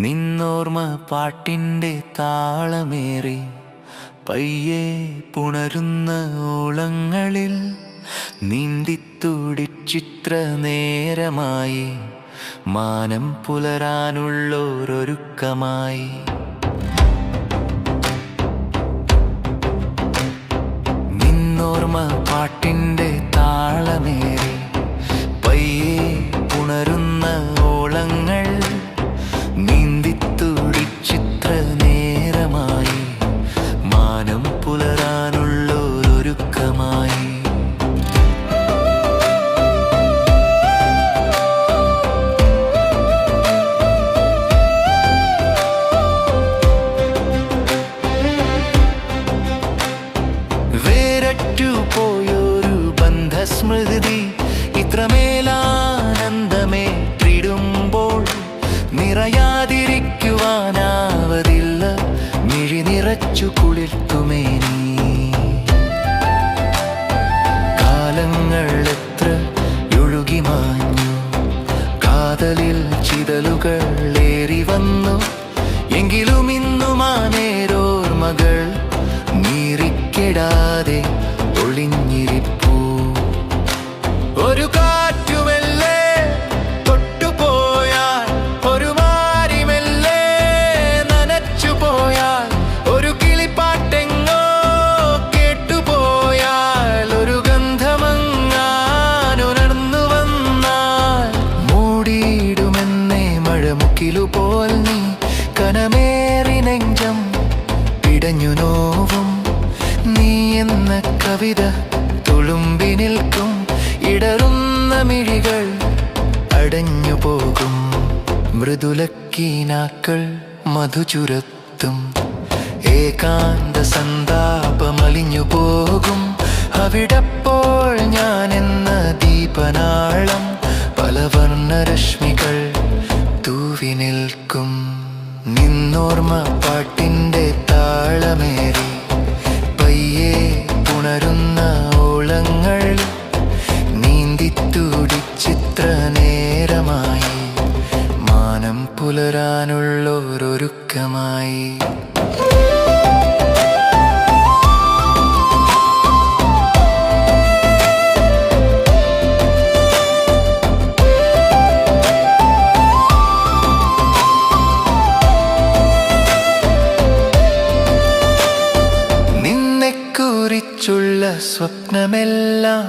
നിന്നോർമ്മ പാട്ടിൻ്റെ താളമേറി പയ്യെ പുണരുന്ന ഓളങ്ങളിൽ നീന്തിത്തുടിച്ചിത്ര നേരമായി മാനം പുലരാനുള്ളൊരൊരുക്കമായി. നിന്നോർമ്മ പാട്ടിൻ്റെ താളമേറി പയ്യെ പുണരുന്ന ഓളങ്ങൾ നീന്തിത്തുടിച്ചിത്ര നേരമായി മാനം പുലരാനുള്ളൊരൊരുക്കമായി. വേരറ്റുപോയൊരു ബന്ധസ്മൃതി ഇത്രമേലാനന്ദമേറ്റിടുമ്പോൾ നിറയാതിരിക്കുവാനാവതില്ല മിഴി നിറച്ചു കുളിർത്തുമേനി. കാലങ്ങൾ എത്ര ഒഴുകി മാഞ്ഞു, കാതലിൽ ചിതലുകൾ ഏറി വന്നു, എങ്കിലും ഇന്നും ആ നേരോർമകൾ നീറിക്കെടാതെ ഒളിഞ്ഞിരിപ്പൂ. ഒരു കാറ്റുമെല്ലെ തൊട്ടുപോയാൽ, ഒരു മാരിമെല്ലെ നനച്ചുപോയാൽ, ഒരു കിളിപ്പാട്ടെങ്ങോ കേട്ടുപോയാൽ, ഒരു ഗന്ധമങ്ങാനുണർന്നു വന്നാൽ മൂടിയിടുമെന്നേ മഴമുക്കിലുപോൽ നീ കനമേറി നെഞ്ചം പിടഞ്ഞു നോവും. നീ എന്ന കവിത തുളുമ്പി നിൽക്കും, ഇടറുന്ന മിഴികൾ അടഞ്ഞു പോകും. മൃദുലക്കീനാക്കൾ മധുചുരത്തും, ഏകാന്ത സന്താപമലിഞ്ഞു പോകും. അവിടപ്പോൾ ഞാൻ എന്ന ദീപനാളം പല വർണ്ണരശ്മികൾ തൂവി നിൽക്കും. നിന്നോർമ്മ പാട്ടിൻ്റെ താളമേറി പയ്യെ പുണരുന്ന ഓളങ്ങൾ നീന്തിത്തുടിച്ചിത്ര നേരമായി മാനം പുലരാനുള്ളൊരൊരുക്കമായി. കുറിച്ചുള്ള സ്വപ്നമെല്ലാം